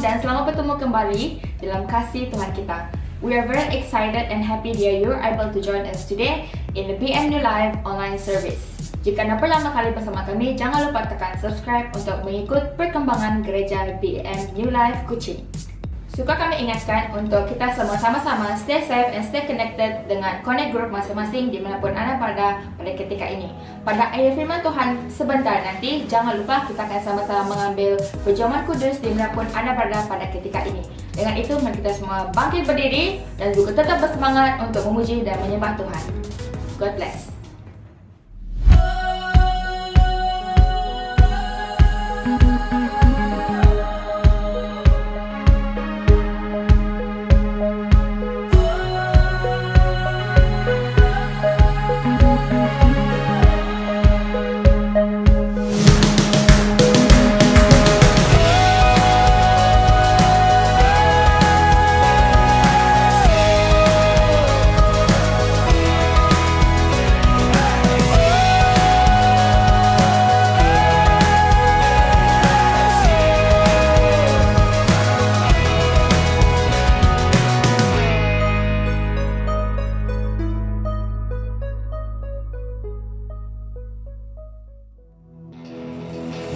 dan selamat bertemu kembali dalam kasih Tuhan kita. We are very excited and happy that you are able to join us today in the BM New Life online service. Jika Anda pertama kali bersama kami, jangan lupa tekan subscribe untuk mengikut perkembangan gereja BM New Life Kuching. Suka kami ingatkan untuk kita semua sama-sama stay safe and stay connected dengan connect group masing-masing dimanapun Anda pada ketika ini. Pada ayat firman Tuhan sebentar nanti, jangan lupa kita akan sama-sama mengambil perjamuan kudus dimanapun Anda pada ketika ini. Dengan itu, mari kita semua bangkit berdiri dan juga tetap bersemangat untuk memuji dan menyembah Tuhan. God bless.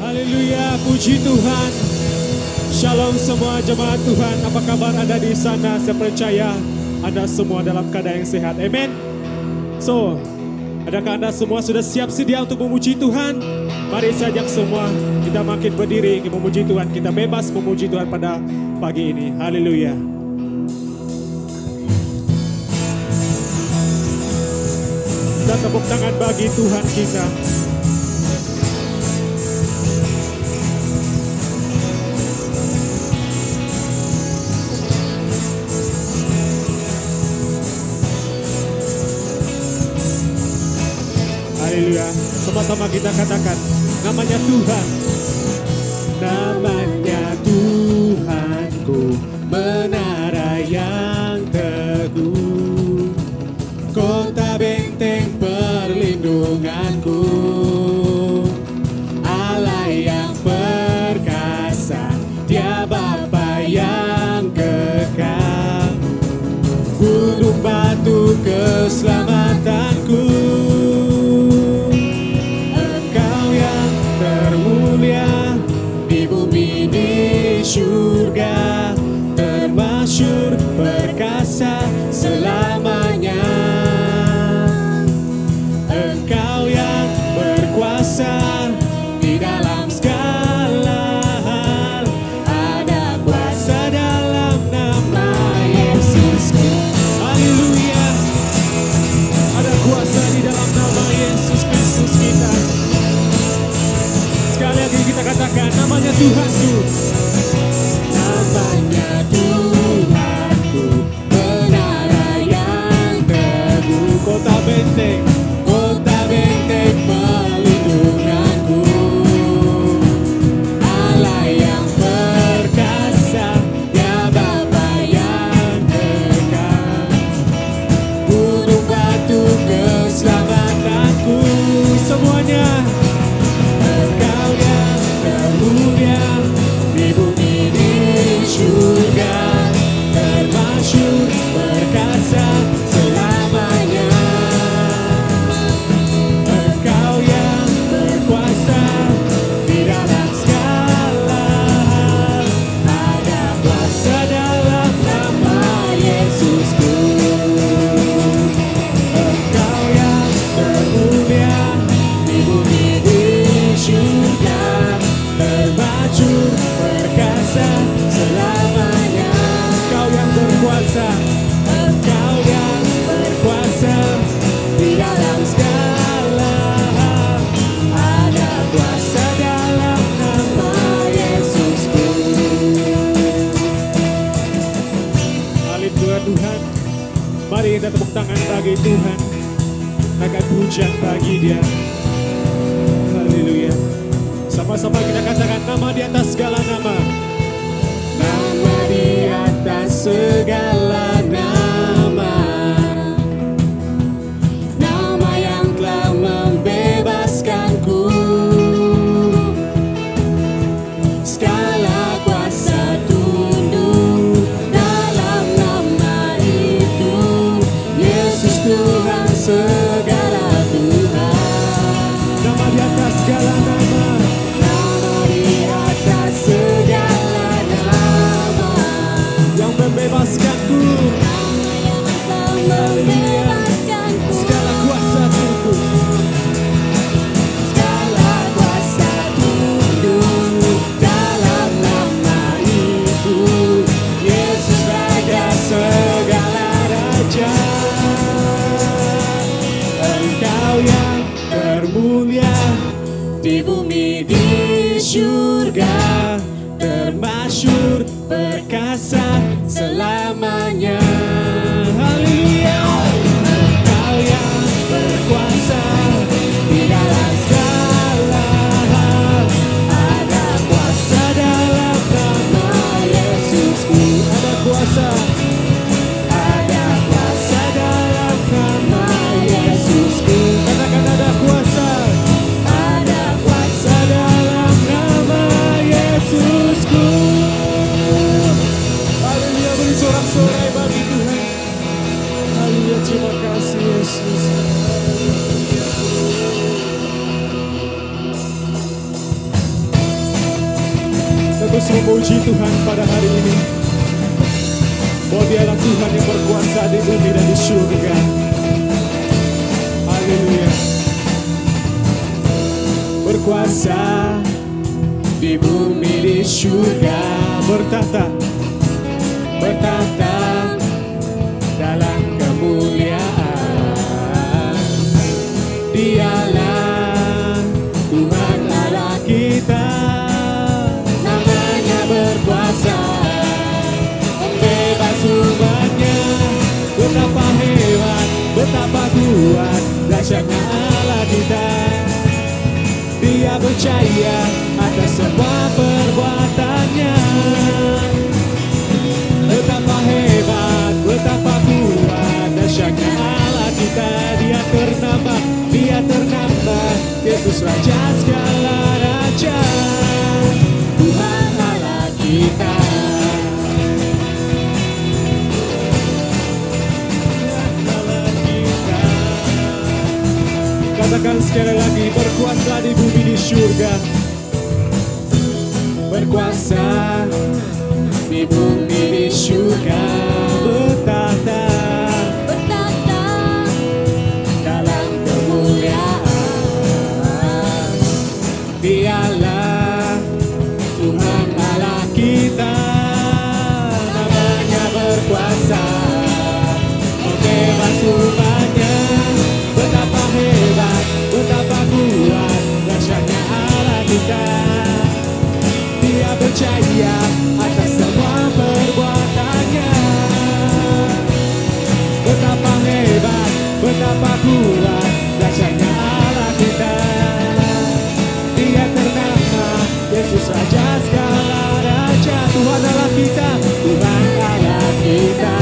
Haleluya, puji Tuhan. Shalom semua jemaat Tuhan. Apa kabar Anda di sana? Saya percaya Anda semua dalam keadaan yang sehat. Amin. So, adakah Anda semua sudah siap sedia untuk memuji Tuhan? Mari saya ajak semua kita makin berdiri ingin memuji Tuhan. Kita bebas memuji Tuhan pada pagi ini. Haleluya. Kita tepuk tangan bagi Tuhan kita. Haleluya. Sama-sama kita katakan namanya Tuhan. Namanya Tuhanku, menara yang teguh, kota benteng perlindunganku, Allah yang perkasa, Dia Bapa yang kekal, gunung batu keselamatanku. Surga termasyur perkasa selamanya. Engkau yang berkuasa di dalam segala hal, ada kuasa dalam nama Yesus. Haleluya. Ada kuasa di dalam nama Yesus Kristus kita. Sekali lagi kita katakan namanya Tuhanku. Namanya Tuhanku, menara yang teguh, kota benteng perlindunganku, Allah yang perkasa, Dia Bapa yang kekal, gunung batu keselamatanku. Semuanya, Engkau yang termulia di bumi di surga, termasyur perkasa selamanya. Engkau yang berkuasa di dalam segala hal, ada kuasa dalam nama Yesusku. Engkau yang termulia di bumi di surga, termasyur perkasa selamanya. Engkau yang berkuasa, Engkau yang berkuasa di dalam segala hal, ada kuasa dalam nama Yesusku. Haleluya Tuhan. Mari kita tepuk tangan bagi Tuhan, naikkan pujian bagi Dia. Haleluya. Sama-sama kita katakan nama di atas segala nama. Nama di atas segala nama. Nama yang telah membebaskanku. Segala kuasa Tuhan Tuhan segala Tuhan. Nama di atas segala nama. Nama di atas segala nama. Yang membebaskanku. Nama yang akan membebaskanku. Segala kuasa tunduk. Segala kuasa tunduk dalam nama itu. Yesus Raja segala raja. Engkau yang termulia di bumi di surga, termasyhur perkasa selamanya. Haleluya. Engkau yang berkuasa di dalam segala hal. Ada kuasa dalam nama Yesusku. Ada kuasa. Ada kuasa dalam nama Yesusku. Katakan ada kuasa. Ada kuasa dalam nama Yesusku. Haleluya, beri sorak-sorai bagi Tuhan. Haleluya, terima kasih Yesus. Terus memuji Tuhan pada hari ini. Bahwa Dialah Tuhan yang berkuasa di bumi dan di surga. Haleluya. Berkuasa di bumi di surga, bertahta dalam kemuliaan. Dialah Tuhan Allah kita, namanya berkuasa membebas umatnya. Betapa hebat, betapa kuat dahsyatnya Allah kita. Dia percaya atas semua perbuatannya. Betapa hebat, betapa kuat dahsyatnya Allah kita. Dia ternama Yesus Raja segala raja. Tuhan Allah kita. Katakan sekali lagi, berkuasa di bumi di surga. Berkuasa di bumi di surga. Bertahta dalam kemuliaan. Dialah Tuhan Allah kita, namanya berkuasa membebas umatnya. Betapa hebat, betapa kuat dahsyatnya Allah kita. Dia percaya atas semua perbuatannya. Betapa hebat, betapa kuat dahsyatnya Allah kita. Dia ternama Yesus Raja segala raja. Tuhan Allah kita, Tuhan Allah kita.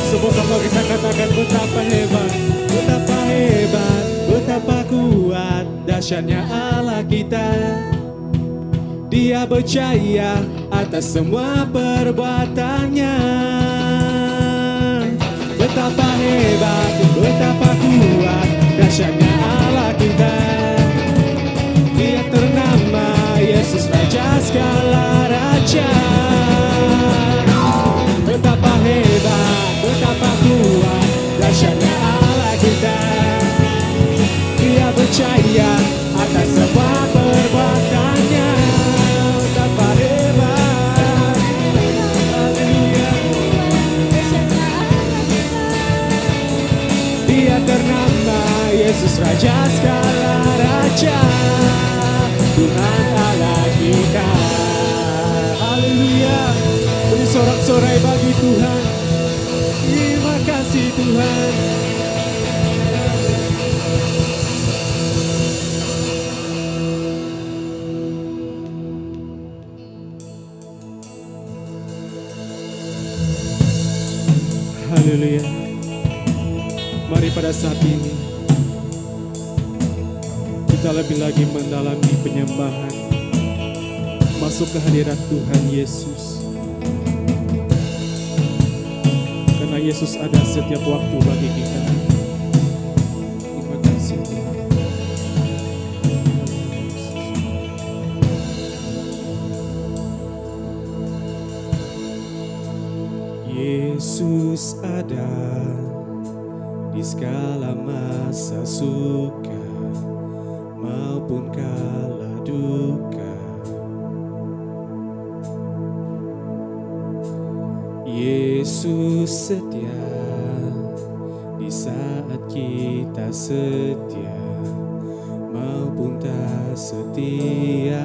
Sama kita katakan betapa hebat, betapa kuat dahsyatnya Allah kita. Dia percaya atas semua perbuatannya. Betapa hebat, betapa kuat dahsyatnya Allah kita. Dia ternama Yesus Raja segala raja. Betapa hebat, betapa kuat dahsyatnya Allah kita. Dia percaya atas semua perbuatannya. Betapa hebat, haleluya. Dia ternama Yesus Raja segala raja. Tuhan Allah kita. Haleluya. Beri sorak-sorai bagi Tuhan. Terima kasih Tuhan. Haleluya. Mari pada saat ini kita lebih lagi mendalami penyembahan masuk ke hadirat Tuhan Yesus. Karena Yesus ada setiap waktu bagi kita. Terima kasih Tuhan. Yesus ada di segala masa suka maupun kala duka. Yesus setia di saat kita setia maupun tak setia.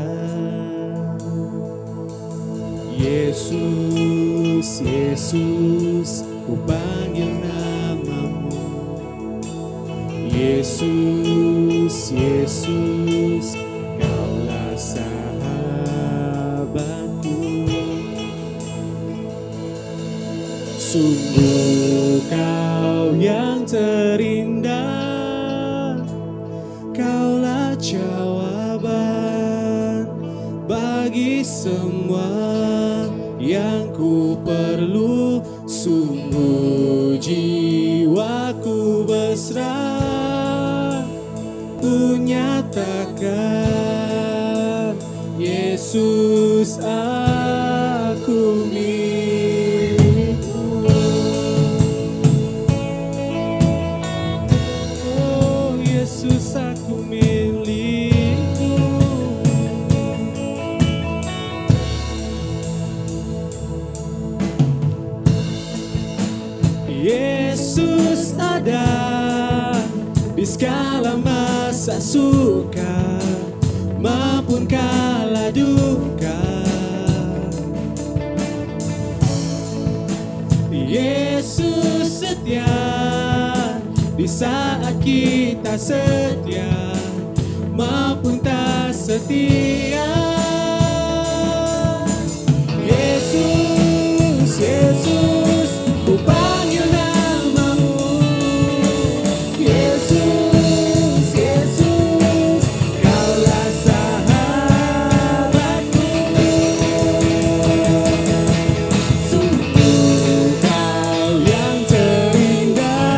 Yesus, Yesus, ku panggil namamu. Yesus, Yesus, kaulah sahabatku. Sungguh kau yang terindah, kaulah jawaban bagi semua yang ku perlu. Sungguh jiwaku berserah, ku nyatakan Yesus aku milikmu. Oh Yesus aku milikmu. Yesus ada di segala masa suka maupun kala duka. Yesus setia di saat kita setia maupun tak setia. Yesus, Yesus, ku panggil namamu. Yesus, Yesus, kaulah sahabatku. Sungguh kau yang terindah,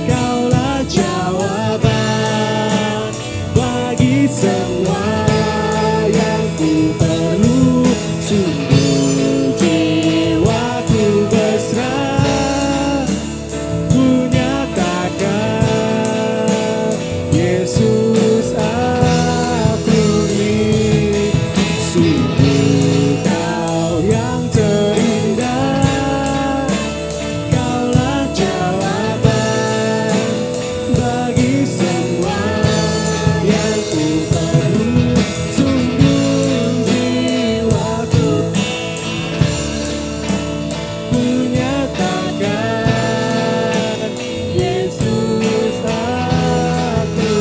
kaulah jawaban bagi semua yang ku perlu. Sungguh jiwaku berserah, ku nyatakan Yesus aku milik. Sungguh kau yang terindah, kaulah jawaban bagi semua yang ku perlu. Sungguh jiwaku ku nyatakan Yesus aku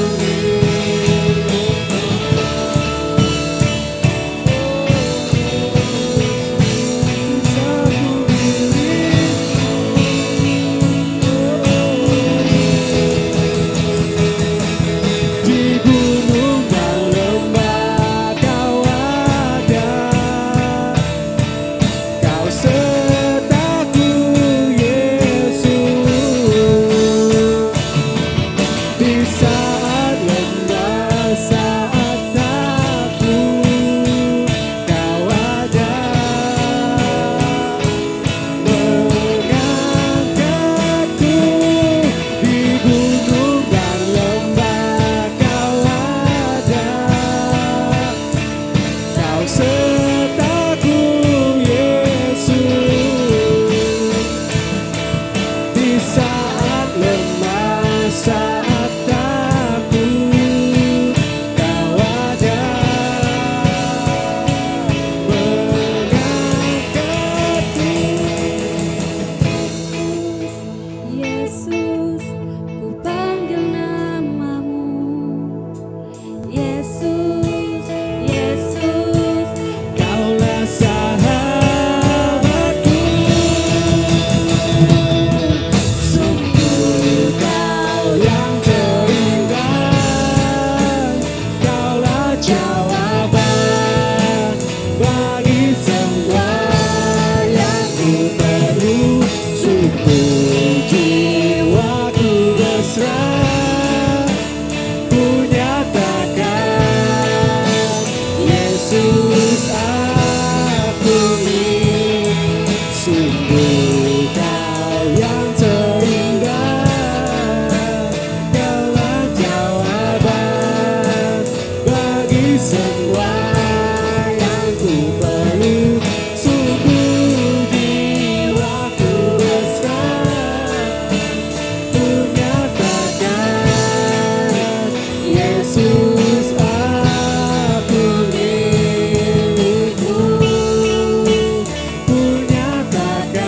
di gunung dan lembah kau ada, kau sertaku Yesus. Di saat lemah, saat takut, kau ada mengangkatku. Di gunung dan lembah kau ada, kau sertaku Yesus. Di saat lemah, saat takut, kau ada mengangkatku. Yesus, ku panggil namamu. Yesus, Yesus, Kaulah sahabatku. Sungguh kau yang terindah, kaulah jawaban semua yang ku perlu, sungguh jiwaku berserah, ku nyatakan Yesus aku milikmu, ku nyatakan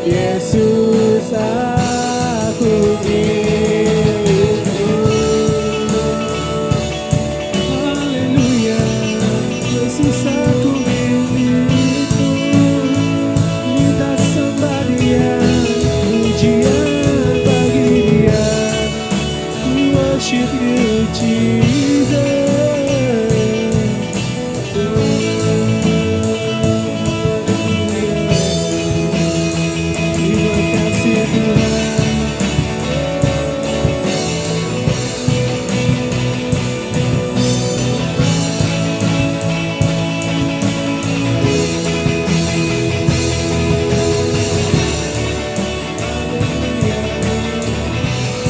Yesus aku milikmu. Haleluya, Yesus aku milikmu. Kita sembah Dia, pujian bagi Dia. We worship you, Jesus. Terima kasih Tuhan.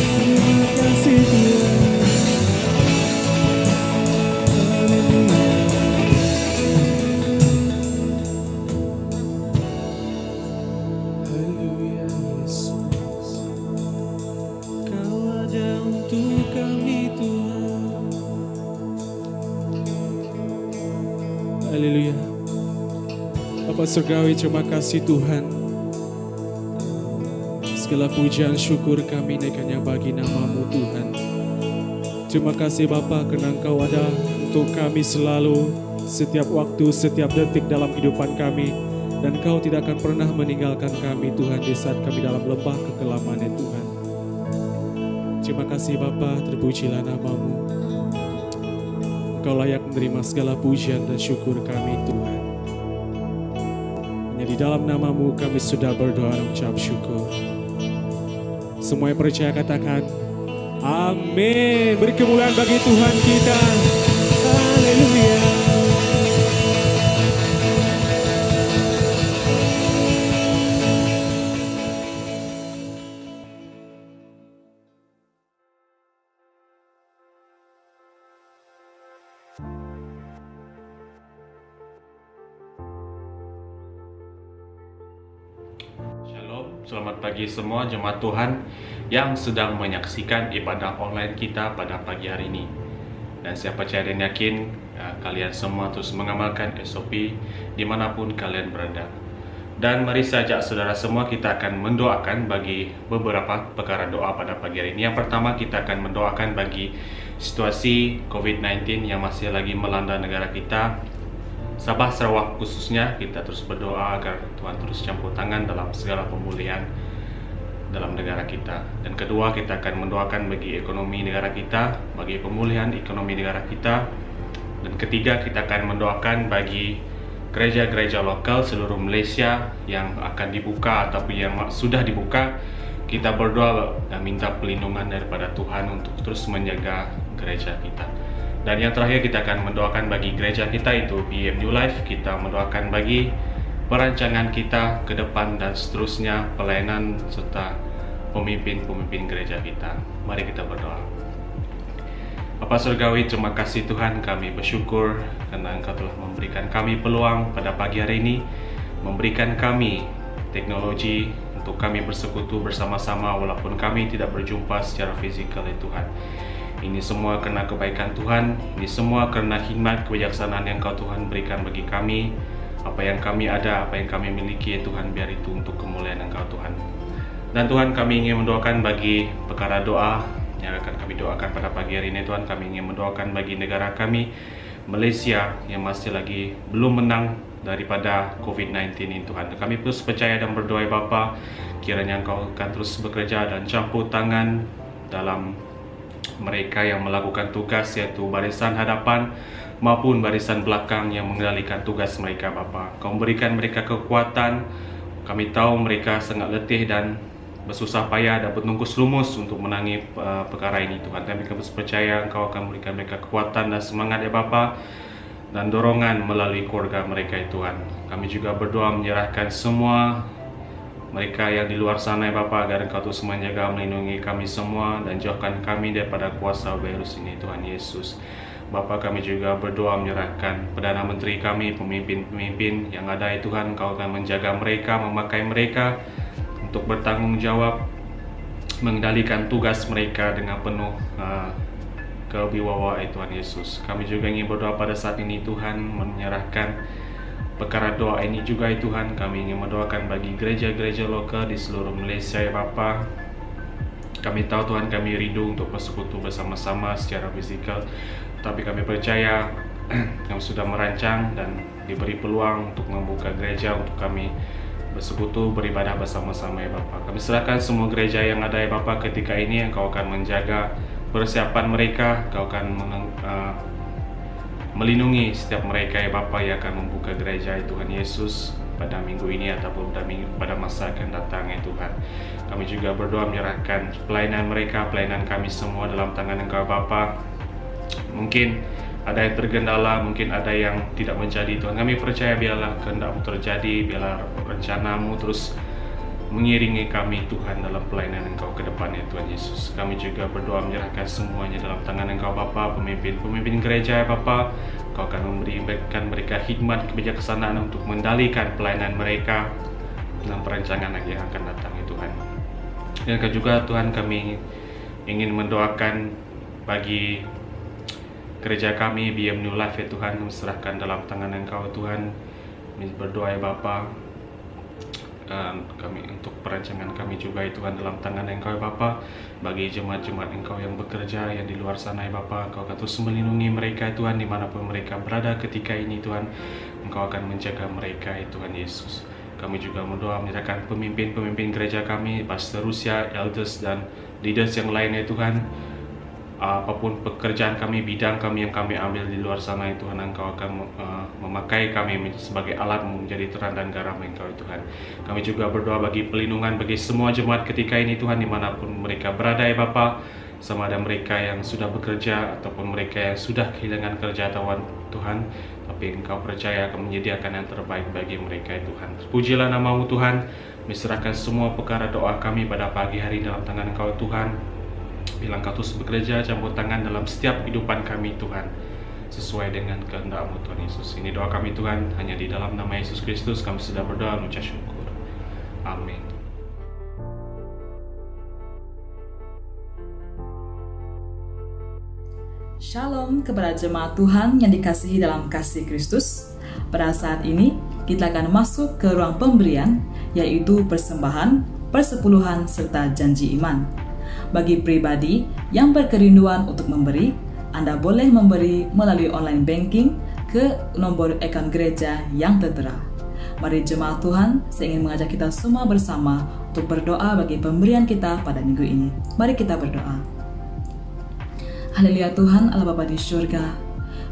Terima kasih Tuhan. Haleluya Yesus, Kau ada untuk kami Tuhan. Haleluya. Bapa Surgawi, terima kasih Tuhan. Segala pujian syukur kami naikkannya bagi nama-Mu Tuhan. Terima kasih Bapa karena Engkau ada untuk kami selalu, setiap waktu, setiap detik dalam kehidupan kami. Dan Engkau tidak akan pernah meninggalkan kami Tuhan di saat kami dalam lembah kekelaman ya Tuhan. Terima kasih Bapa, terpujilah nama-Mu. Engkau layak menerima segala pujian dan syukur kami Tuhan. Hanya di dalam nama-Mu kami sudah berdoa dan ucap syukur. Semua yang percaya katakan amin. Beri kemuliaan bagi Tuhan kita. Haleluya. Shalom, selamat pagi semua jemaat Tuhan yang sedang menyaksikan ibadah online kita pada pagi hari ini. Dan saya percaya dan yakin kalian semua terus mengamalkan SOP dimanapun kalian berada. Dan mari saja saudara semua kita akan mendoakan bagi beberapa perkara doa pada pagi hari ini. Yang pertama kita akan mendoakan bagi situasi COVID-19 yang masih lagi melanda negara kita. Sabah Sarawak khususnya, kita terus berdoa agar Tuhan terus campur tangan dalam segala pemulihan dalam negara kita. Dan kedua, kita akan mendoakan bagi ekonomi negara kita, bagi pemulihan ekonomi negara kita. Dan ketiga, kita akan mendoakan bagi gereja-gereja lokal seluruh Malaysia yang akan dibuka ataupun yang sudah dibuka. Kita berdoa dan minta perlindungan daripada Tuhan untuk terus menjaga gereja kita. Dan yang terakhir kita akan mendoakan bagi gereja kita itu BM New Life. Kita mendoakan bagi perancangan kita ke depan dan seterusnya, pelayanan serta pemimpin-pemimpin gereja kita. Mari kita berdoa. Bapa Surgawi, terima kasih Tuhan, kami bersyukur karena Engkau telah memberikan kami peluang pada pagi hari ini, memberikan kami teknologi untuk kami bersekutu bersama-sama walaupun kami tidak berjumpa secara fizikal ya Tuhan. Ini semua karena kebaikan Tuhan, ini semua karena hikmat kebijaksanaan yang Kau Tuhan berikan bagi kami. Apa yang kami ada, apa yang kami miliki ya Tuhan, biar itu untuk kemuliaan Engkau Tuhan. Dan Tuhan, kami ingin mendoakan bagi perkara doa yang akan kami doakan pada pagi hari ini Tuhan. Kami ingin mendoakan bagi negara kami, Malaysia, yang masih lagi belum menang daripada COVID-19 ini Tuhan. Kami terus percaya dan berdoa Bapa, kiranya Engkau akan terus bekerja dan campur tangan dalam mereka yang melakukan tugas, yaitu barisan hadapan maupun barisan belakang yang mengendalikan tugas mereka Bapa. Kau berikan mereka kekuatan. Kami tahu mereka sangat letih dan bersusah payah dan bertungkus lumus untuk menangi perkara ini Tuhan. Kami percaya Engkau akan memberikan mereka kekuatan dan semangat ya Bapa, dan dorongan melalui keluarga mereka ya Tuhan. Kami juga berdoa menyerahkan semua mereka yang di luar sana ya Bapa, agar Engkau terus menjaga, melindungi kami semua dan jauhkan kami daripada kuasa virus ini Tuhan Yesus. Bapa, kami juga berdoa menyerahkan Perdana Menteri kami, pemimpin-pemimpin yang ada ya Tuhan, Engkau akan menjaga mereka, memakai mereka untuk bertanggung jawab, mengendalikan tugas mereka dengan penuh kewibawaan Tuhan Yesus. Kami juga ingin berdoa pada saat ini Tuhan, menyerahkan perkara doa ini juga ya Tuhan. Kami ingin mendoakan bagi gereja-gereja lokal di seluruh Malaysia ya Bapa. Kami tahu Tuhan, kami rindu untuk bersekutu bersama-sama secara fisikal, tapi kami percaya Kami sudah merancang dan diberi peluang untuk membuka gereja untuk kami bersekutu, beribadah bersama-sama ya Bapa. Kami serahkan semua gereja yang ada ya Bapa ketika ini, Engkau akan menjaga persiapan mereka, Engkau akan melindungi setiap mereka ya Bapa yang akan membuka gereja ya Tuhan Yesus pada minggu ini ataupun pada masa akan datang ya Tuhan. Kami juga berdoa menyerahkan pelayanan mereka, pelayanan kami semua dalam tangan Engkau Bapa. Mungkin ada yang tergendala, mungkin ada yang tidak menjadi Tuhan. Kami percaya biarlah kehendak-Mu terjadi, biarlah rencana-Mu terus mengiringi kami Tuhan dalam pelayanan Engkau ke depannya Tuhan Yesus. Kami juga berdoa menyerahkan semuanya dalam tangan Engkau Bapa, pemimpin gereja ya Bapa. Engkau akan memberikan mereka hikmat, kebijaksanaan untuk mengendalikan pelayanan mereka dalam perancangan yang akan datang ya Tuhan. Dan juga Tuhan, kami ingin mendoakan bagi gereja kami BM New Life ya Tuhan, kami serahkan dalam tangan Engkau Tuhan. Kami berdoa ya Bapa, kami untuk perancangan kami juga ya Tuhan dalam tangan Engkau ya Bapa. Bagi jemaat-jemaat Engkau yang bekerja yang di luar sana ya Bapa, Engkau akan terus melindungi mereka ya Tuhan dimanapun mereka berada ketika ini Tuhan. Engkau akan menjaga mereka ya Tuhan Yesus. Kami juga berdoa menyerahkan pemimpin gereja kami, pastor Rusia, elders dan leaders yang lain ya Tuhan. Apapun pekerjaan kami, bidang kami yang kami ambil di luar sana ya Tuhan, Engkau akan memakai kami sebagai alat-Mu menjadi terang dan garam Engkau ya Tuhan. Kami juga berdoa bagi pelindungan bagi semua jemaat ketika ini Tuhan, dimanapun mereka berada ya Bapa, sama ada mereka yang sudah bekerja ataupun mereka yang sudah kehilangan kerja Tuhan, tapi Engkau percaya akan menyediakan yang terbaik bagi mereka ya Tuhan. Pujilah nama-Mu Tuhan. Diserahkan semua perkara doa kami pada pagi hari dalam tangan Engkau Tuhan. Bila Engkau terus bekerja, campur tangan dalam setiap kehidupan kami Tuhan, sesuai dengan kehendak-Mu Tuhan Yesus. Ini doa kami Tuhan, hanya di dalam nama Yesus Kristus kami sudah berdoa mengucap syukur. Amin. Shalom kepada jemaat Tuhan yang dikasihi dalam kasih Kristus. Pada saat ini kita akan masuk ke ruang pemberian, yaitu persembahan, persepuluhan, serta janji iman. Bagi pribadi yang berkerinduan untuk memberi, Anda boleh memberi melalui online banking ke nomor akun gereja yang tertera. Mari jemaat Tuhan, saya ingin mengajak kita semua bersama untuk berdoa bagi pemberian kita pada minggu ini. Mari kita berdoa. Haleluya Tuhan, Allah Bapa di surga,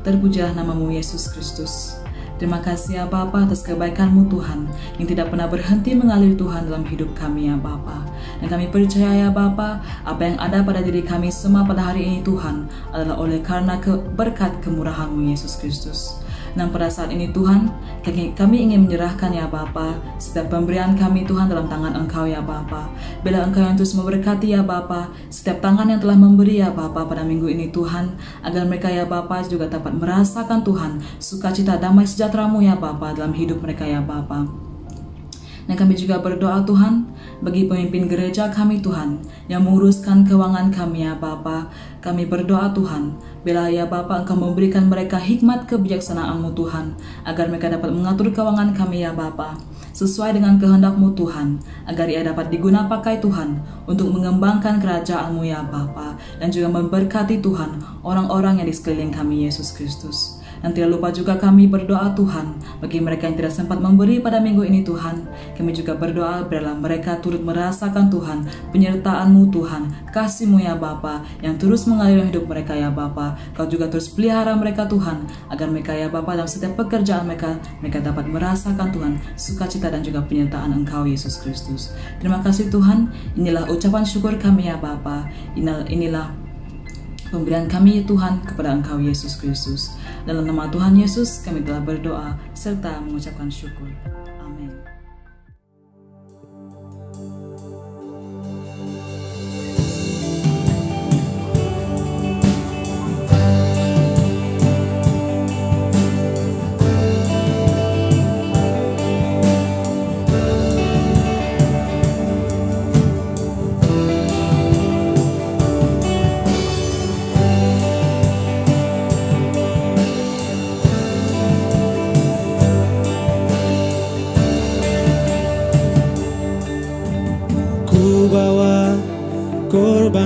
terpujilah nama-Mu Yesus Kristus. Terima kasih ya Bapa atas kebaikan-Mu Tuhan yang tidak pernah berhenti mengalir Tuhan dalam hidup kami ya Bapa. Dan kami percaya ya Bapa, apa yang ada pada diri kami semua pada hari ini Tuhan adalah oleh karena berkat kemurahan-Mu Yesus Kristus. Dan pada saat ini Tuhan, kami ingin menyerahkan ya Bapa setiap pemberian kami Tuhan dalam tangan Engkau ya Bapa. Bila Engkau yang terus memberkati ya Bapa setiap tangan yang telah memberi ya Bapa pada minggu ini Tuhan, agar mereka ya Bapa juga dapat merasakan Tuhan sukacita damai sejahtera-Mu ya Bapa dalam hidup mereka ya Bapa. Dan kami juga berdoa Tuhan bagi pemimpin gereja kami Tuhan yang menguruskan keuangan kami ya Bapa. Kami berdoa Tuhan, bila ya Bapa Engkau memberikan mereka hikmat kebijaksanaan-Mu Tuhan, agar mereka dapat mengatur keuangan kami ya Bapa sesuai dengan kehendak-Mu Tuhan, agar ia dapat digunakan pakai Tuhan untuk mengembangkan kerajaan-Mu ya Bapa, dan juga memberkati Tuhan orang-orang yang di sekeliling kami Yesus Kristus. Dan tidak lupa juga kami berdoa Tuhan bagi mereka yang tidak sempat memberi pada minggu ini Tuhan. Kami juga berdoa biarlah mereka turut merasakan Tuhan penyertaan-Mu Tuhan, kasih-Mu ya Bapa yang terus mengalir hidup mereka ya Bapa. Kau juga terus pelihara mereka Tuhan, agar mereka ya Bapa dalam setiap pekerjaan mereka dapat merasakan Tuhan sukacita dan juga penyertaan Engkau Yesus Kristus. Terima kasih Tuhan. Inilah ucapan syukur kami ya Bapa. Inilah pemberian kami Tuhan kepada Engkau Yesus Kristus. Dalam nama Tuhan Yesus kami telah berdoa serta mengucapkan syukur. Amin.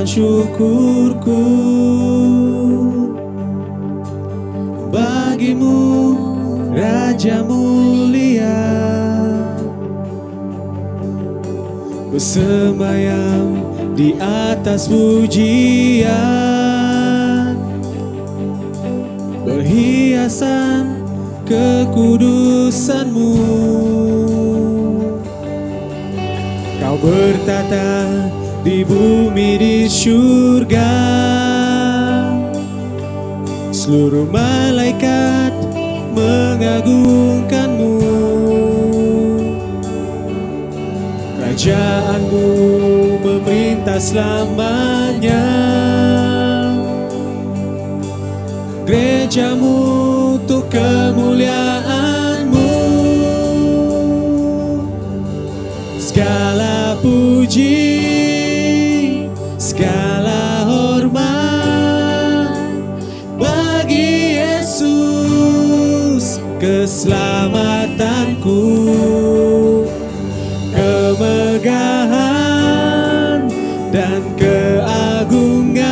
syukurku bagimu, Raja mulia, bersemayam di atas pujian, berhiasan kekudusanmu. Kau bertata di bumi di surga, seluruh malaikat mengagungkanmu. Kerajaanmu memerintah selamanya, gerejamu untuk kemuliaanmu. Segala puji, segala hormat bagi Yesus, keselamatanku, kemegahan dan keagungan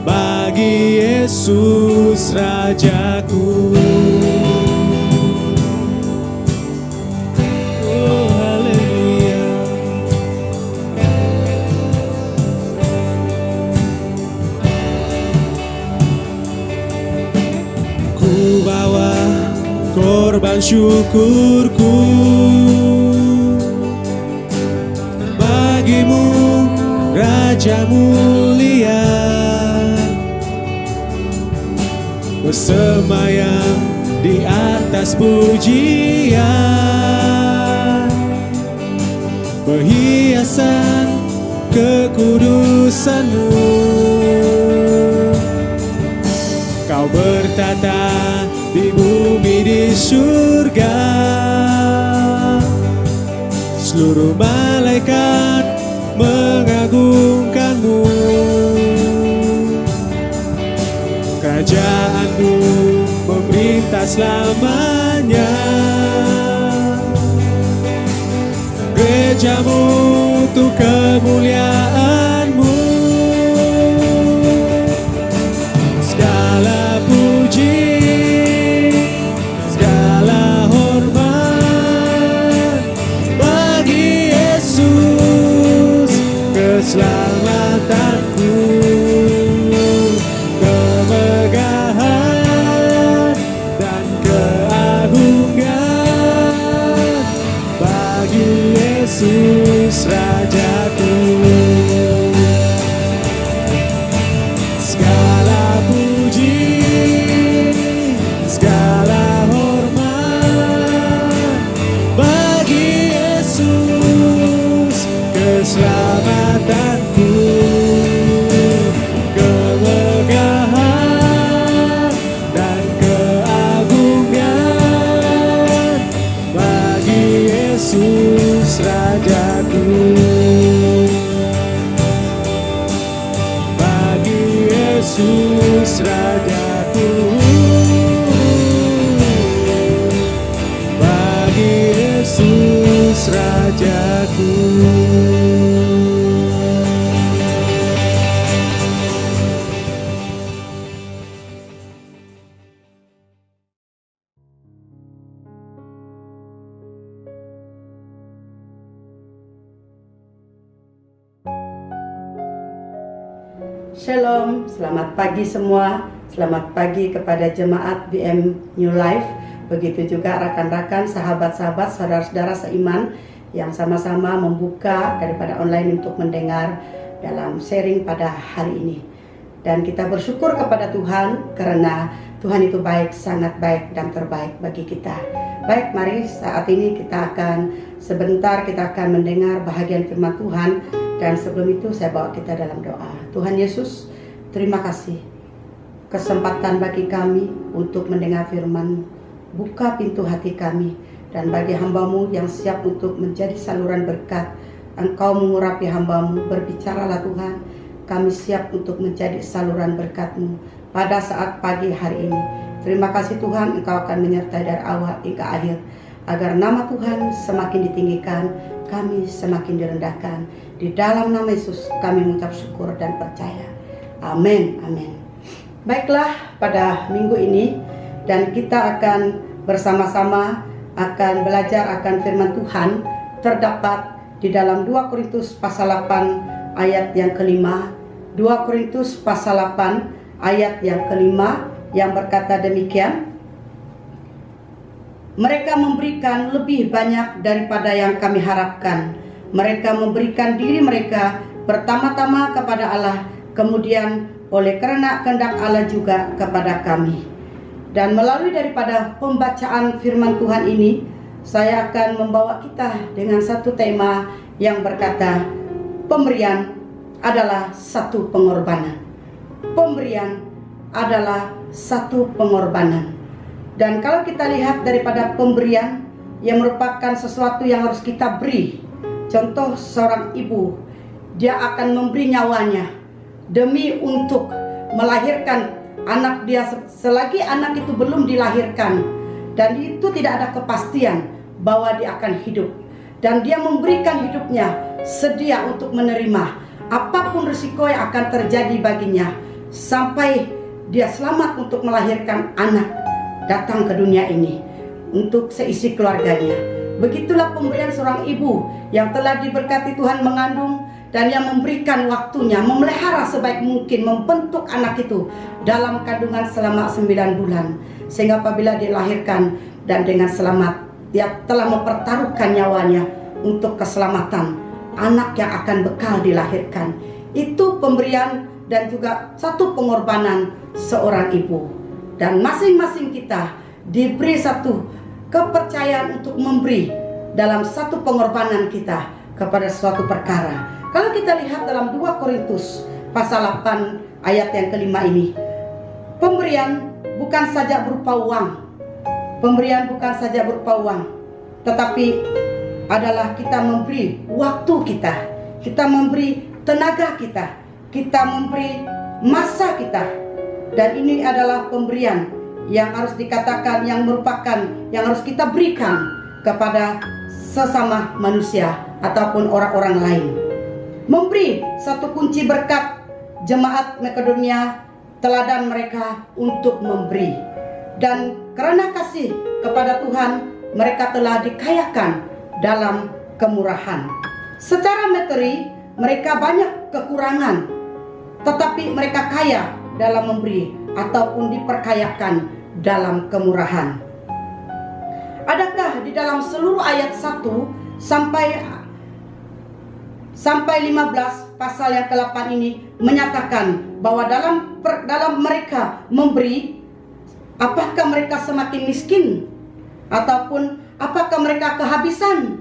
bagi Yesus Rajaku. Oh haleluya. Ku bawa korban syukurku bagimu, Raja mulia, bersemayam di atas pujian, berhiasan kekudusanmu. Kau bertata di bumi di surga, seluruh malaikat mengagungkanmu. Kerajaanmu memerintah selamanya, gerejamu untuk kemuliaanmu. Segala puji, segala hormat bagi Yesus, keselamatanku, kemegahan dan keagungan bagi Yesus Rajaku. Segala puji, segala hormat bagi Yesus, keselamatanku, kemegahan dan keagungan bagi Yesus Rajaku. Bagi Yesus Rajaku, bagi Yesus Rajaku. Shalom, selamat pagi semua. Selamat pagi kepada jemaat BM New Life. Begitu juga rekan-rekan, sahabat-sahabat, saudara-saudara seiman yang sama-sama membuka daripada online untuk mendengar dalam sharing pada hari ini. Dan kita bersyukur kepada Tuhan karena Tuhan itu baik, sangat baik dan terbaik bagi kita. Baik, mari saat ini kita akan mendengar bahagian firman Tuhan. Dan sebelum itu saya bawa kita dalam doa. Tuhan Yesus, terima kasih kesempatan bagi kami untuk mendengar firman-Mu. Buka pintu hati kami, dan bagi hamba-Mu yang siap untuk menjadi saluran berkat, Engkau mengurapi hamba-Mu. Berbicaralah Tuhan, kami siap untuk menjadi saluran berkat-Mu pada saat pagi hari ini. Terima kasih Tuhan, Engkau akan menyertai dari awal hingga akhir, agar nama Tuhan semakin ditinggikan, kami semakin direndahkan. Di dalam nama Yesus kami mengucap syukur dan percaya. Amin, amin. Baiklah, pada minggu ini dan kita akan bersama-sama akan belajar akan firman Tuhan terdapat di dalam 2 Korintus pasal 8 ayat yang kelima. 2 Korintus pasal 8 ayat yang kelima yang berkata demikian. Mereka memberikan lebih banyak daripada yang kami harapkan. Mereka memberikan diri mereka pertama-tama kepada Allah, kemudian oleh karena kehendak Allah juga kepada kami. Dan melalui daripada pembacaan firman Tuhan ini, saya akan membawa kita dengan satu tema yang berkata, pemberian adalah satu pengorbanan. Pemberian adalah satu pengorbanan. Dan kalau kita lihat daripada pemberian yang merupakan sesuatu yang harus kita beri. Contoh seorang ibu, dia akan memberi nyawanya demi untuk melahirkan anak dia selagi anak itu belum dilahirkan. Dan itu tidak ada kepastian bahwa dia akan hidup. Dan dia memberikan hidupnya sedia untuk menerima apapun risiko yang akan terjadi baginya sampai dia selamat untuk melahirkan anak datang ke dunia ini untuk seisi keluarganya. Begitulah pemberian seorang ibu yang telah diberkati Tuhan mengandung dan yang memberikan waktunya memelihara sebaik mungkin membentuk anak itu dalam kandungan selama 9 bulan, sehingga apabila dilahirkan dan dengan selamat dia telah mempertaruhkan nyawanya untuk keselamatan anak yang akan bekal dilahirkan. Itu pemberian dan juga satu pengorbanan seorang ibu. Dan masing-masing kita diberi satu kepercayaan untuk memberi dalam satu pengorbanan kita kepada suatu perkara. Kalau kita lihat dalam 2 Korintus pasal 8 ayat yang kelima ini, pemberian bukan saja berupa uang. Pemberian bukan saja berupa uang, tetapi adalah kita memberi waktu kita, kita memberi tenaga kita, kita memberi masa kita. Dan ini adalah pemberian yang harus dikatakan yang merupakan yang harus kita berikan kepada sesama manusia ataupun orang-orang lain. Memberi satu kunci berkat jemaat Makedonia, teladan mereka untuk memberi. Dan karena kasih kepada Tuhan, mereka telah dikayakan dalam kemurahan. Secara materi mereka banyak kekurangan, tetapi mereka kaya dalam memberi ataupun diperkayakan dalam kemurahan. Adakah di dalam seluruh ayat 1 sampai 15 pasal yang ke-8 ini menyatakan bahwa dalam mereka memberi, apakah mereka semakin miskin, ataupun apakah mereka kehabisan,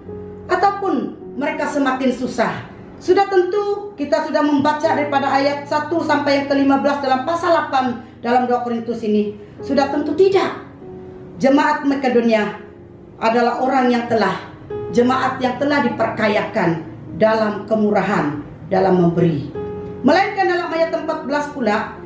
ataupun mereka semakin susah? Sudah tentu kita sudah membaca daripada ayat 1 sampai yang ke-15 dalam pasal 8 dalam 2 Korintus ini. Sudah tentu tidak. Jemaat Makedonia adalah orang yang jemaat yang telah diperkayakan dalam kemurahan, dalam memberi. Melainkan dalam ayat 14 pula,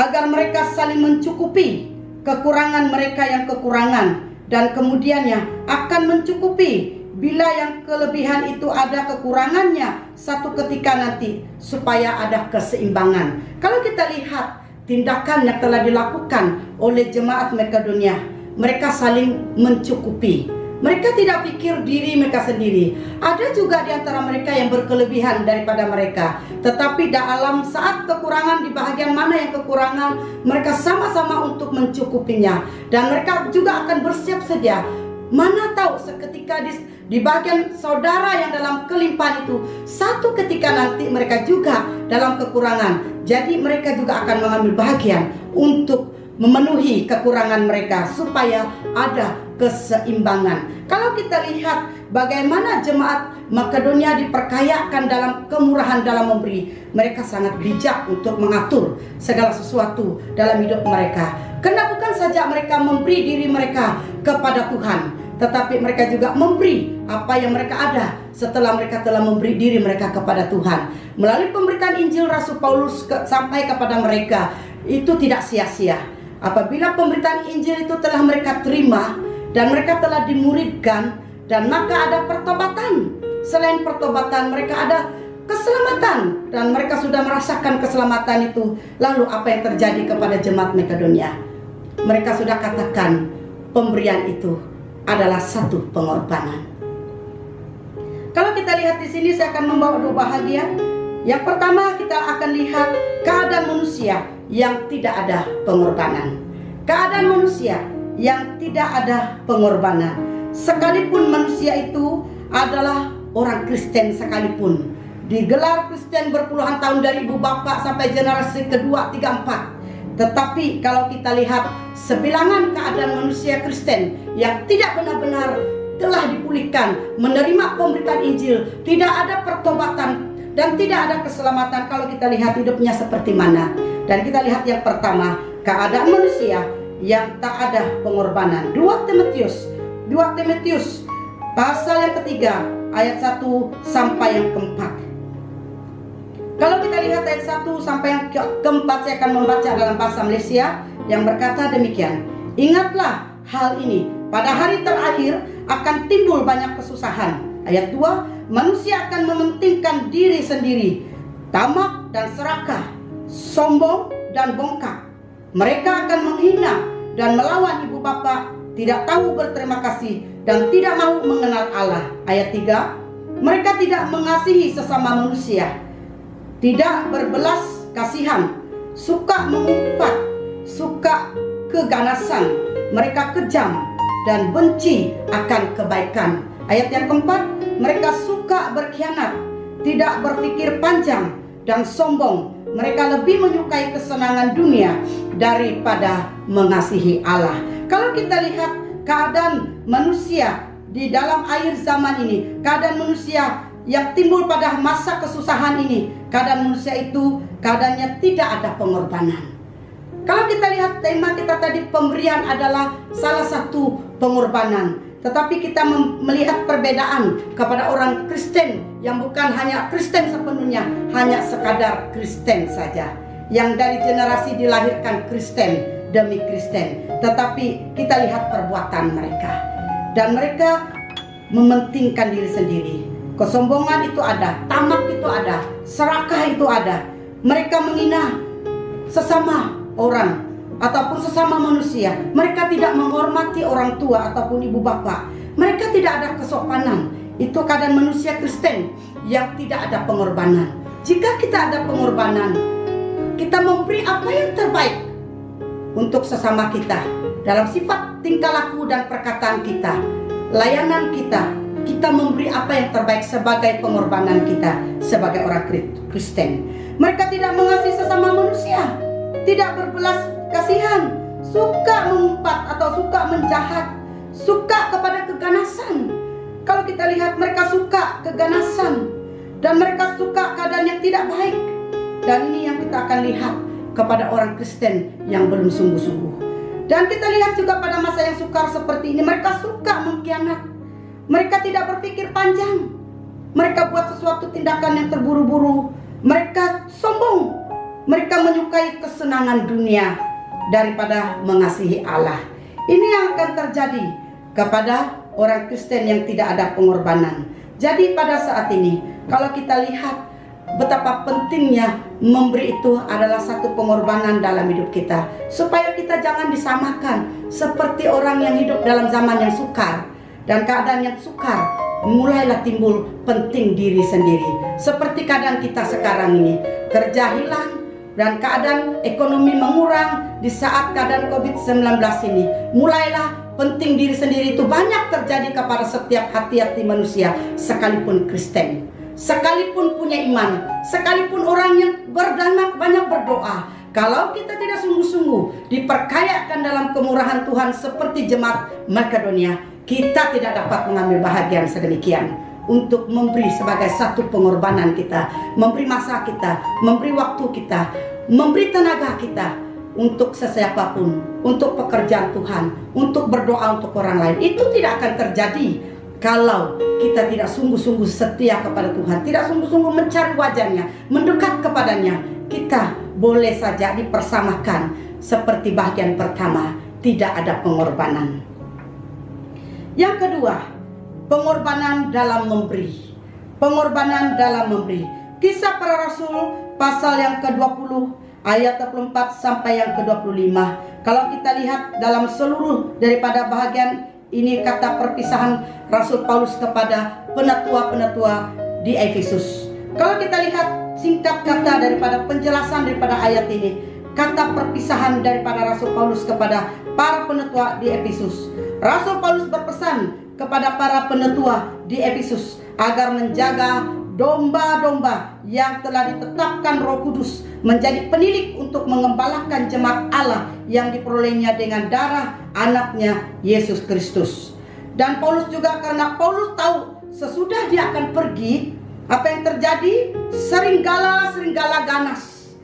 agar mereka saling mencukupi kekurangan mereka yang kekurangan, dan kemudiannya akan mencukupi bila yang kelebihan itu ada kekurangannya satu ketika nanti, supaya ada keseimbangan. Kalau kita lihat tindakan yang telah dilakukan oleh jemaat Makedonia, mereka saling mencukupi. Mereka tidak pikir diri mereka sendiri. Ada juga di antara mereka yang berkelebihan daripada mereka, tetapi dalam saat kekurangan, di bahagian mana yang kekurangan, mereka sama-sama untuk mencukupinya. Dan mereka juga akan bersiap sedia. Mana tahu seketika di bagian saudara yang dalam kelimpahan itu, satu ketika nanti mereka juga dalam kekurangan. Jadi mereka juga akan mengambil bahagian untuk memenuhi kekurangan mereka supaya ada keseimbangan. Kalau kita lihat bagaimana jemaat Makedonia diperkayakan dalam kemurahan dalam memberi, mereka sangat bijak untuk mengatur segala sesuatu dalam hidup mereka. Karena bukan saja mereka memberi diri mereka kepada Tuhan, tetapi mereka juga memberi apa yang mereka ada setelah mereka telah memberi diri mereka kepada Tuhan. Melalui pemberitaan Injil Rasul Paulus sampai kepada mereka, itu tidak sia-sia. Apabila pemberitaan Injil itu telah mereka terima dan mereka telah dimuridkan dan maka ada pertobatan. Selain pertobatan, mereka ada keselamatan, dan mereka sudah merasakan keselamatan itu. Lalu apa yang terjadi kepada jemaat Makedonia? Mereka sudah katakan pemberian itu adalah satu pengorbanan. Kalau kita lihat di sini, saya akan membawa dua bahagian. Yang pertama, kita akan lihat keadaan manusia yang tidak ada pengorbanan. Keadaan manusia yang tidak ada pengorbanan. Sekalipun manusia itu adalah orang Kristen sekalipun, digelar Kristen berpuluhan tahun dari ibu bapak sampai generasi kedua, tiga, empat. Tetapi kalau kita lihat sebilangan keadaan manusia Kristen yang tidak benar-benar telah dipulihkan, menerima pemberitaan Injil, tidak ada pertobatan dan tidak ada keselamatan. Kalau kita lihat hidupnya seperti mana. Dan kita lihat yang pertama, keadaan manusia yang tak ada pengorbanan. 2 Timotius pasal yang ketiga, ayat 1 sampai yang keempat. Kalau kita lihat ayat 1 sampai yang keempat, saya akan membaca dalam bahasa Malaysia yang berkata demikian. Ingatlah hal ini, pada hari terakhir akan timbul banyak kesusahan. Ayat 2, manusia akan mementingkan diri sendiri, tamak dan serakah, sombong dan bongkak. Mereka akan menghina dan melawan ibu bapa, tidak tahu berterima kasih dan tidak mau mengenal Allah. Ayat 3, mereka tidak mengasihi sesama manusia, tidak berbelas kasihan, suka mengumpat, suka keganasan, mereka kejam dan benci akan kebaikan. Ayat yang keempat, mereka suka berkhianat, tidak berpikir panjang dan sombong. Mereka lebih menyukai kesenangan dunia daripada mengasihi Allah. Kalau kita lihat keadaan manusia di dalam akhir zaman ini, keadaan manusia yang timbul pada masa kesusahan ini, keadaan manusia itu keadaannya tidak ada pengorbanan. Kalau kita lihat tema kita tadi, pemberian adalah salah satu pengorbanan. Tetapi kita melihat perbedaan kepada orang Kristen yang bukan hanya Kristen sepenuhnya, hanya sekadar Kristen saja, yang dari generasi dilahirkan Kristen demi Kristen. Tetapi kita lihat perbuatan mereka, dan mereka mementingkan diri sendiri. Kesombongan itu ada, tamak itu ada, serakah itu ada. Mereka menghina sesama orang ataupun sesama manusia. Mereka tidak menghormati orang tua ataupun ibu bapak. Mereka tidak ada kesopanan. Itu keadaan manusia Kristen yang tidak ada pengorbanan. Jika kita ada pengorbanan, kita memberi apa yang terbaik untuk sesama kita dalam sifat tingkah laku dan perkataan kita, layanan kita. Kita memberi apa yang terbaik sebagai pengorbanan kita sebagai orang Kristen. Mereka tidak mengasihi sesama manusia, tidak berbelas kasihan, suka mengumpat atau suka menjahat, suka kepada keganasan. Kalau kita lihat, mereka suka keganasan dan mereka suka keadaan yang tidak baik. Dan ini yang kita akan lihat kepada orang Kristen yang belum sungguh-sungguh. Dan kita lihat juga pada masa yang sukar seperti ini, mereka suka mengkhianat. Mereka tidak berpikir panjang. Mereka buat sesuatu tindakan yang terburu-buru. Mereka sombong. Mereka menyukai kesenangan dunia daripada mengasihi Allah. Ini yang akan terjadi kepada orang Kristen yang tidak ada pengorbanan. Jadi pada saat ini, kalau kita lihat betapa pentingnya memberi, itu adalah satu pengorbanan dalam hidup kita, supaya kita jangan disamakan seperti orang yang hidup dalam zaman yang sukar. Dan keadaan yang sukar, mulailah timbul penting diri sendiri. Seperti keadaan kita sekarang ini, kerja hilang dan keadaan ekonomi mengurang di saat keadaan COVID-19 ini. Mulailah penting diri sendiri itu banyak terjadi kepada setiap hati-hati manusia, sekalipun Kristen, sekalipun punya iman, sekalipun orang yang banyak berdoa. Kalau kita tidak sungguh-sungguh diperkayakan dalam kemurahan Tuhan seperti jemaat Makedonia, kita tidak dapat mengambil bahagian sedemikian untuk memberi sebagai satu pengorbanan kita, memberi masa kita, memberi waktu kita, memberi tenaga kita untuk sesiapapun, untuk pekerjaan Tuhan, untuk berdoa untuk orang lain. Itu tidak akan terjadi kalau kita tidak sungguh-sungguh setia kepada Tuhan, tidak sungguh-sungguh mencari wajahnya, mendekat kepadanya. Kita boleh saja dipersamakan seperti bagian pertama, tidak ada pengorbanan. Yang kedua, pengorbanan dalam memberi. Pengorbanan dalam memberi. Kisah Para Rasul pasal yang ke-20 ayat 24 sampai yang ke-25. Kalau kita lihat dalam seluruh daripada bahagian ini kata perpisahan Rasul Paulus kepada penetua-penetua di Efesus. Kalau kita lihat singkat kata daripada penjelasan daripada ayat ini, kata perpisahan daripada Rasul Paulus kepada para penetua di Efesus. Rasul Paulus berpesan kepada para penetua di Efesus agar menjaga domba-domba yang telah ditetapkan Roh Kudus menjadi penilik untuk mengembalakan jemaat Allah yang diperolehnya dengan darah anaknya Yesus Kristus. Dan Paulus juga, karena Paulus tahu sesudah dia akan pergi, apa yang terjadi? Serigala ganas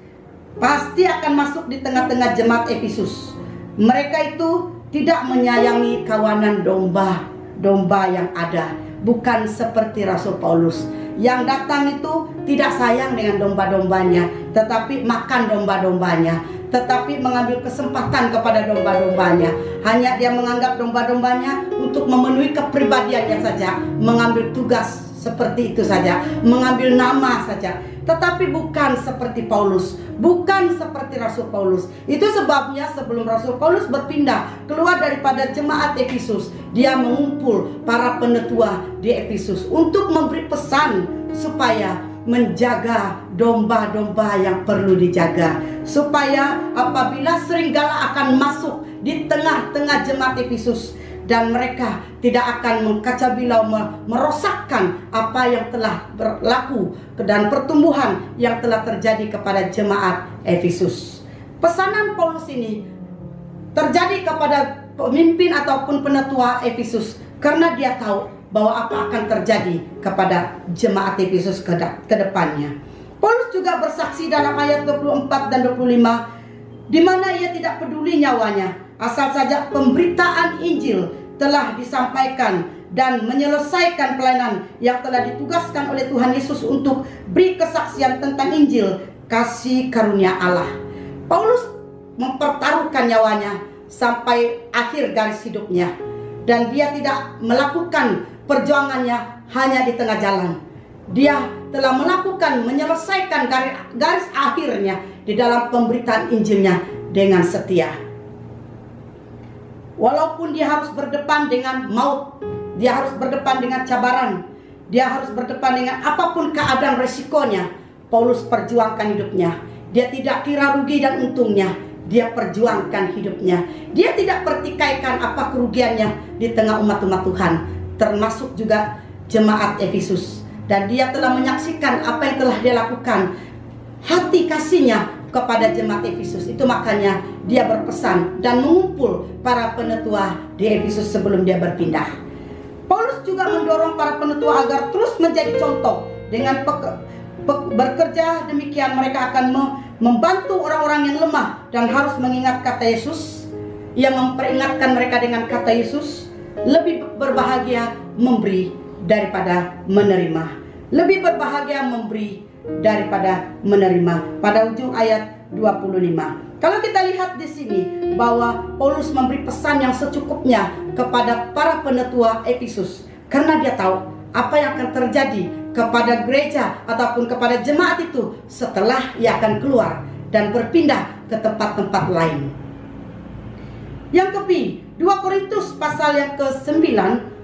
pasti akan masuk di tengah-tengah jemaat Efesus. Mereka itu tidak menyayangi kawanan domba yang ada. Bukan seperti Rasul Paulus yang datang itu tidak sayang dengan domba-dombanya, tetapi makan domba-dombanya, tetapi mengambil kesempatan kepada domba-dombanya. Hanya dia menganggap domba-dombanya untuk memenuhi kepribadiannya saja, mengambil tugas seperti itu saja, mengambil nama saja. Tetapi bukan seperti Paulus, bukan seperti Rasul Paulus. Itu sebabnya sebelum Rasul Paulus berpindah keluar daripada jemaat Efesus, dia mengumpul para penetua di Efesus untuk memberi pesan supaya menjaga domba-domba yang perlu dijaga, supaya apabila serigala akan masuk di tengah-tengah jemaat Efesus, dan mereka tidak akan mengkacabilau, merosakkan apa yang telah berlaku dan pertumbuhan yang telah terjadi kepada jemaat Efesus. Pesanan Paulus ini terjadi kepada pemimpin ataupun penetua Efesus karena dia tahu bahwa apa akan terjadi kepada jemaat Efesus ke depannya. Paulus juga bersaksi dalam ayat 24 dan 25, di mana ia tidak peduli nyawanya, asal saja pemberitaan Injil telah disampaikan dan menyelesaikan pelayanan yang telah ditugaskan oleh Tuhan Yesus untuk beri kesaksian tentang Injil kasih karunia Allah. Paulus mempertaruhkan nyawanya sampai akhir garis hidupnya, dan dia tidak melakukan perjuangannya hanya di tengah jalan. Dia telah melakukan menyelesaikan garis akhirnya di dalam pemberitaan Injilnya dengan setia. Walaupun dia harus berdepan dengan maut, dia harus berdepan dengan cabaran, dia harus berdepan dengan apapun keadaan resikonya, Paulus perjuangkan hidupnya. Dia tidak kira rugi dan untungnya, dia perjuangkan hidupnya. Dia tidak pertikaikan apa kerugiannya di tengah umat-umat Tuhan, termasuk juga jemaat Efesus. Dan dia telah menyaksikan apa yang telah dia lakukan, hati kasihnya kepada jemaat Efesus. Itu makanya dia berpesan dan mengumpul para penetua di Efesus sebelum dia berpindah. Paulus juga mendorong para penetua agar terus menjadi contoh. Dengan bekerja demikian, mereka akan membantu orang-orang yang lemah dan harus mengingat kata Yesus. Ia memperingatkan mereka dengan kata Yesus, lebih berbahagia memberi daripada menerima. Lebih berbahagia memberi daripada menerima. Pada ujung ayat 25. Kalau kita lihat di sini bahwa Paulus memberi pesan yang secukupnya kepada para penetua Efesus, karena dia tahu apa yang akan terjadi kepada gereja ataupun kepada jemaat itu setelah ia akan keluar dan berpindah ke tempat-tempat lain. Yang ke-2 Korintus pasal yang ke-9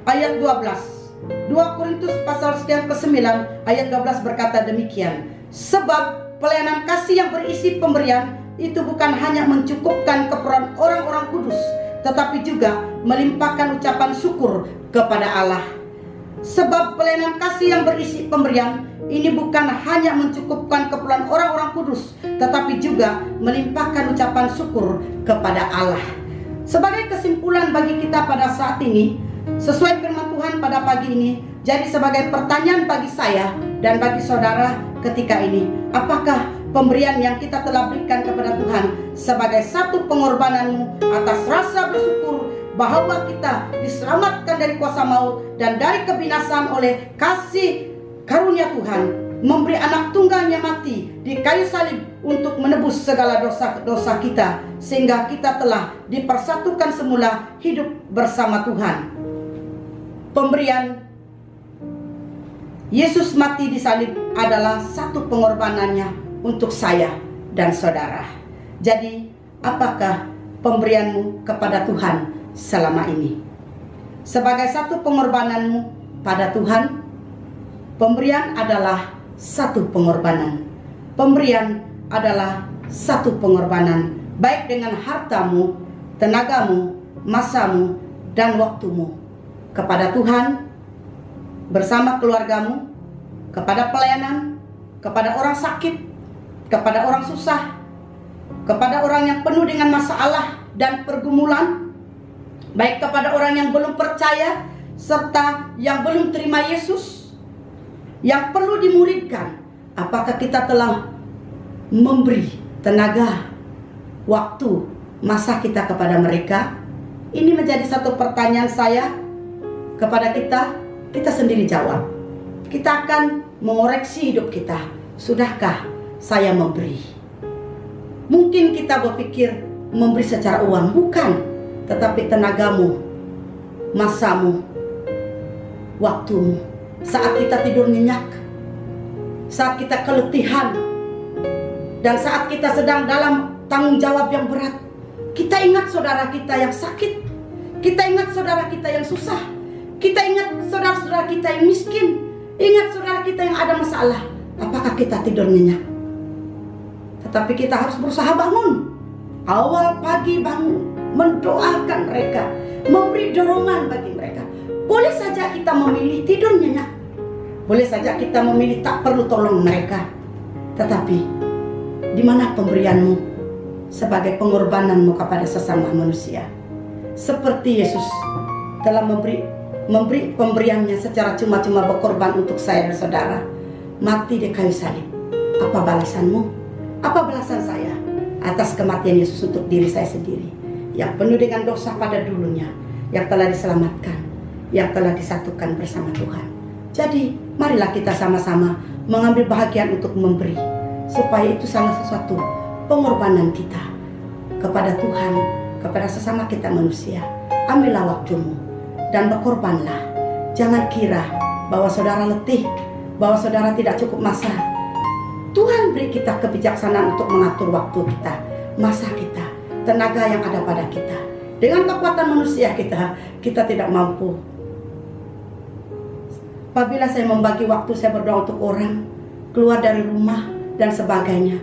ayat 12. 2 Korintus pasal yang ke-9 ayat 12 berkata demikian, sebab pelayanan kasih yang berisi pemberian itu bukan hanya mencukupkan keperluan orang-orang kudus, tetapi juga melimpahkan ucapan syukur kepada Allah. Sebab pelayanan kasih yang berisi pemberian ini bukan hanya mencukupkan keperluan orang-orang kudus, tetapi juga melimpahkan ucapan syukur kepada Allah. Sebagai kesimpulan bagi kita pada saat ini, sesuai firman Tuhan pada pagi ini, jadi sebagai pertanyaan bagi saya dan bagi saudara ketika ini, apakah pemberian yang kita telah berikan kepada Tuhan sebagai satu pengorbananmu atas rasa bersyukur bahwa kita diselamatkan dari kuasa maut dan dari kebinasaan oleh kasih karunia Tuhan, memberi anak tunggalnya mati di kayu salib untuk menebus segala dosa-dosa kita, sehingga kita telah dipersatukan semula hidup bersama Tuhan. Pemberian Yesus mati di salib adalah satu pengorbanannya untuk saya dan saudara. Jadi, apakah pemberianmu kepada Tuhan selama ini? Sebagai satu pengorbananmu pada Tuhan, pemberian adalah satu pengorbanan. Pemberian adalah satu pengorbanan, baik dengan hartamu, tenagamu, masamu, dan waktumu kepada Tuhan, bersama keluargamu, kepada pelayanan, kepada orang sakit, kepada orang susah, kepada orang yang penuh dengan masalah dan pergumulan, baik kepada orang yang belum percaya serta yang belum terima Yesus, yang perlu dimuridkan. Apakah kita telah memberi tenaga, waktu, masa kita kepada mereka? Ini menjadi satu pertanyaan saya kepada kita sendiri jawab. Kita akan mengoreksi hidup kita. Sudahkah saya memberi? Mungkin kita berpikir memberi secara uang, bukan, tetapi tenagamu, masamu, waktumu. Saat kita tidur nyenyak, saat kita keletihan, dan saat kita sedang dalam tanggung jawab yang berat, kita ingat saudara kita yang sakit, kita ingat saudara kita yang susah, kita ingat saudara-saudara kita yang miskin, ingat saudara kita yang ada masalah. Apakah kita tidur nyenyak? Tetapi kita harus berusaha bangun, awal pagi bangun, mendoakan mereka, memberi dorongan bagi mereka. Boleh saja kita memilih tidur nyenyak, boleh saja kita memilih tak perlu tolong mereka. Tetapi di mana pemberianmu sebagai pengorbananmu kepada sesama manusia? Seperti Yesus telah memberi pemberiannya secara cuma-cuma, berkorban untuk saya dan saudara, mati di kayu salib. Apa balasanmu? Apa balasan saya atas kematian Yesus untuk diri saya sendiri, yang penuh dengan dosa pada dulunya, yang telah diselamatkan, yang telah disatukan bersama Tuhan? Jadi marilah kita sama-sama mengambil bahagian untuk memberi, supaya itu salah sesuatu pengorbanan kita kepada Tuhan, kepada sesama kita manusia. Ambillah waktumu dan berkorbanlah. Jangan kira bahwa saudara letih, bahwa saudara tidak cukup masa. Tuhan beri kita kebijaksanaan untuk mengatur waktu kita, masa kita, tenaga yang ada pada kita. Dengan kekuatan manusia kita tidak mampu. Apabila saya membagi waktu, saya berdoa untuk orang, keluar dari rumah dan sebagainya,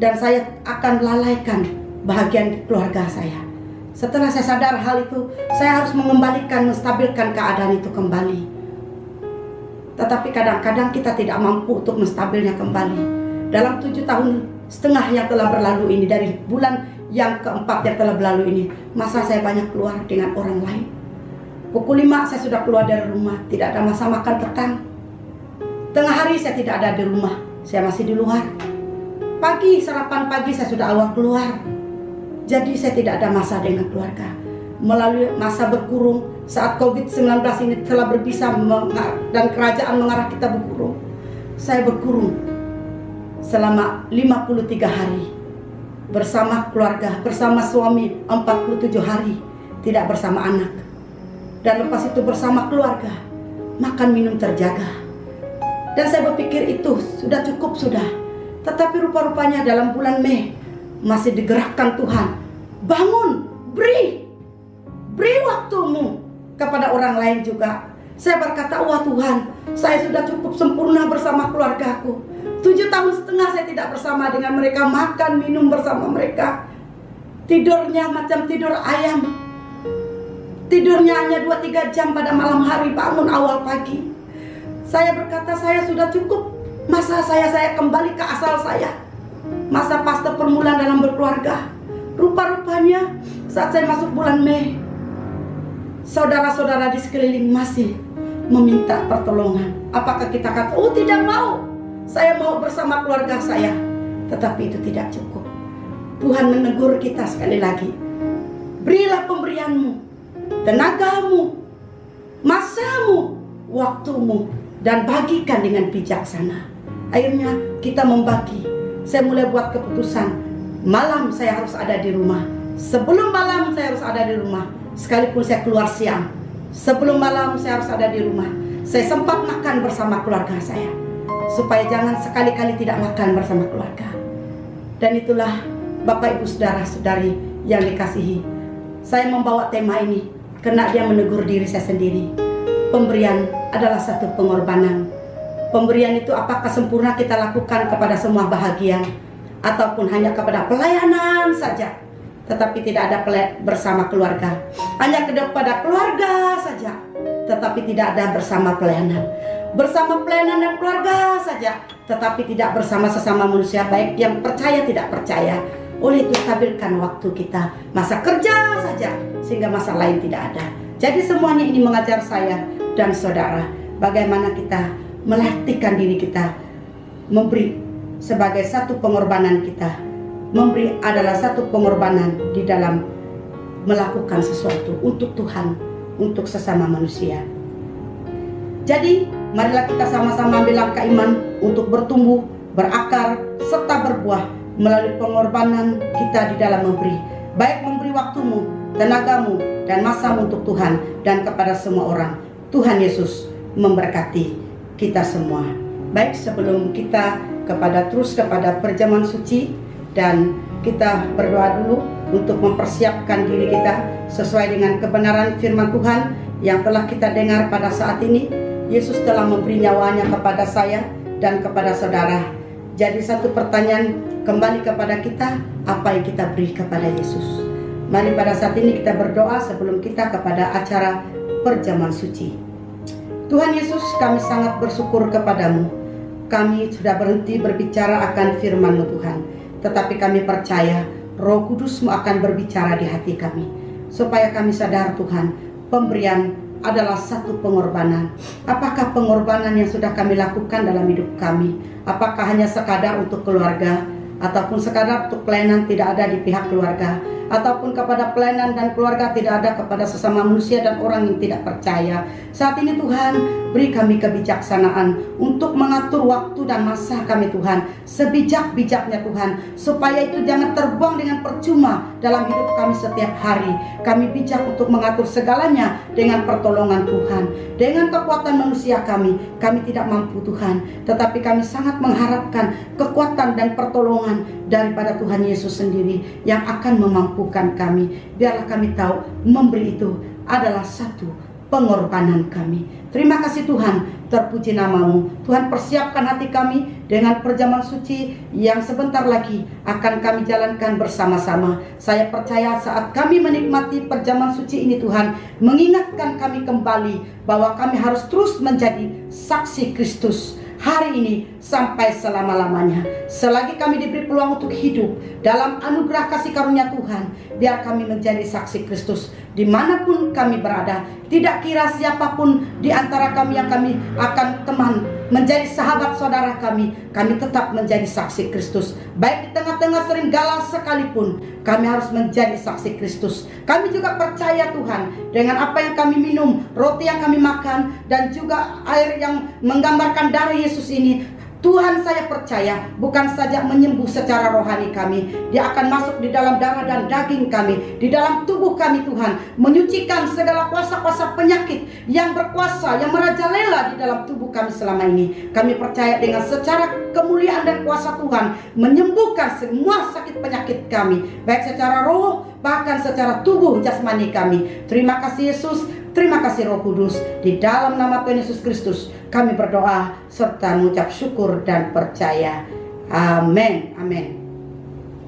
dan saya akan lalaikan bahagian keluarga saya. Setelah saya sadar hal itu, saya harus mengembalikan, menstabilkan keadaan itu kembali. Tetapi kadang-kadang kita tidak mampu untuk menstabilnya kembali. Dalam 7,5 tahun yang telah berlalu ini, dari bulan yang keempat yang telah berlalu ini, masa saya banyak keluar dengan orang lain. Pukul 5 saya sudah keluar dari rumah, tidak ada masa makan petang. Tengah hari saya tidak ada di rumah, saya masih di luar. Pagi, sarapan pagi saya sudah awal keluar. Jadi saya tidak ada masa dengan keluarga. Melalui masa berkurung, saat COVID-19 ini telah berbisa dan kerajaan mengarah kita berkurung, saya berkurung selama 53 hari bersama keluarga, bersama suami 47 hari, tidak bersama anak. Dan lepas itu bersama keluarga, makan minum terjaga. Dan saya berpikir itu sudah cukup sudah. Tetapi rupa-rupanya dalam bulan Mei masih digerakkan Tuhan. Bangun, beri waktumu kepada orang lain juga. Saya berkata, wah Tuhan, saya sudah cukup sempurna bersama keluargaku. 7,5 tahun saya tidak bersama dengan mereka, makan minum bersama mereka. Tidurnya macam tidur ayam. Tidurnya hanya 2-3 jam pada malam hari, bangun awal pagi. Saya berkata, saya sudah cukup. Masa saya kembali ke asal saya, masa fase permulaan dalam berkeluarga. Rupa-rupanya saat saya masuk bulan Mei, saudara-saudara di sekeliling masih meminta pertolongan. Apakah kita kata, oh tidak mau, saya mau bersama keluarga saya? Tetapi itu tidak cukup. Tuhan menegur kita sekali lagi. Berilah pemberianmu, tenagamu, masamu, waktumu, dan bagikan dengan bijaksana. Akhirnya kita membagi. Saya mulai buat keputusan, malam saya harus ada di rumah. Sebelum malam saya harus ada di rumah. Sekalipun saya keluar siang, sebelum malam saya harus ada di rumah. saya sempat makan bersama keluarga saya, supaya jangan sekali-kali tidak makan bersama keluarga. Dan itulah Bapak Ibu Saudara-saudari yang dikasihi, saya membawa tema ini karena dia menegur diri saya sendiri. Pemberian adalah satu pengorbanan. Pemberian itu apakah sempurna kita lakukan kepada semua bahagian, ataupun hanya kepada pelayanan saja, tetapi tidak ada bersama keluarga. Hanya kepada keluarga saja, tetapi tidak ada bersama pelayanan. Bersama pelayanan dan keluarga saja, tetapi tidak bersama sesama manusia, baik yang percaya tidak percaya. Oleh itu stabilkan waktu kita, masa kerja saja, sehingga masa lain tidak ada. Jadi semuanya ini mengajar saya dan saudara bagaimana kita melatihkan diri kita memberi sebagai satu pengorbanan kita. Memberi adalah satu pengorbanan di dalam melakukan sesuatu untuk Tuhan, untuk sesama manusia. Jadi marilah kita sama-sama ambil langkah iman untuk bertumbuh, berakar, serta berbuah melalui pengorbanan kita di dalam memberi. Baik memberi waktumu, tenagamu, dan masamu untuk Tuhan dan kepada semua orang. Tuhan Yesus memberkati kita semua. Baik, sebelum kita terus kepada perjamuan suci, dan kita berdoa dulu untuk mempersiapkan diri kita sesuai dengan kebenaran firman Tuhan yang telah kita dengar pada saat ini. Yesus telah memberi nyawanya kepada saya dan kepada saudara. Jadi satu pertanyaan kembali kepada kita, apa yang kita beri kepada Yesus? Mari pada saat ini kita berdoa sebelum kita kepada acara perjamuan suci. Tuhan Yesus, kami sangat bersyukur kepadamu. Kami sudah berhenti berbicara akan firman-Mu Tuhan, tetapi kami percaya Roh Kudus-Mu akan berbicara di hati kami, supaya kami sadar Tuhan, pemberian adalah satu pengorbanan. Apakah pengorbanan yang sudah kami lakukan dalam hidup kami? Apakah hanya sekadar untuk keluarga, ataupun sekadar untuk pelayanan tidak ada di pihak keluarga, ataupun kepada pelayanan dan keluarga tidak ada kepada sesama manusia dan orang yang tidak percaya? Saat ini Tuhan, beri kami kebijaksanaan untuk mengatur waktu dan masa kami Tuhan, sebijak-bijaknya Tuhan, supaya itu jangan terbuang dengan percuma dalam hidup kami setiap hari. Kami bijak untuk mengatur segalanya dengan pertolongan Tuhan. Dengan kekuatan manusia kami tidak mampu Tuhan, tetapi kami sangat mengharapkan kekuatan dan pertolongan daripada Tuhan Yesus sendiri yang akan memampukan kami. Biarlah kami tahu memberi itu adalah satu pengorbanan kami. Terima kasih Tuhan, terpuji nama-Mu. Tuhan, persiapkan hati kami dengan perjamuan suci yang sebentar lagi akan kami jalankan bersama-sama. Saya percaya saat kami menikmati perjamuan suci ini Tuhan, mengingatkan kami kembali bahwa kami harus terus menjadi saksi Kristus hari ini sampai selama-lamanya. Selagi kami diberi peluang untuk hidup dalam anugerah kasih karunia Tuhan, biar kami menjadi saksi Kristus dimanapun kami berada. Tidak kira siapapun di antara kami yang kami akan teman menjadi sahabat saudara kami tetap menjadi saksi Kristus. Baik di tengah-tengah serigala sekalipun, kami harus menjadi saksi Kristus. Kami juga percaya Tuhan, dengan apa yang kami minum, roti yang kami makan, dan juga air yang menggambarkan darah Yesus ini, Tuhan, saya percaya bukan saja menyembuh secara rohani kami, Dia akan masuk di dalam darah dan daging kami, di dalam tubuh kami Tuhan, menyucikan segala kuasa-kuasa penyakit yang berkuasa, yang merajalela di dalam tubuh kami selama ini. Kami percaya dengan secara kemuliaan dan kuasa Tuhan menyembuhkan semua sakit penyakit kami, baik secara roh bahkan secara tubuh jasmani kami. Terima kasih Yesus, terima kasih Roh Kudus. Di dalam nama Tuhan Yesus Kristus kami berdoa serta mengucap syukur dan percaya. Amin. Amin.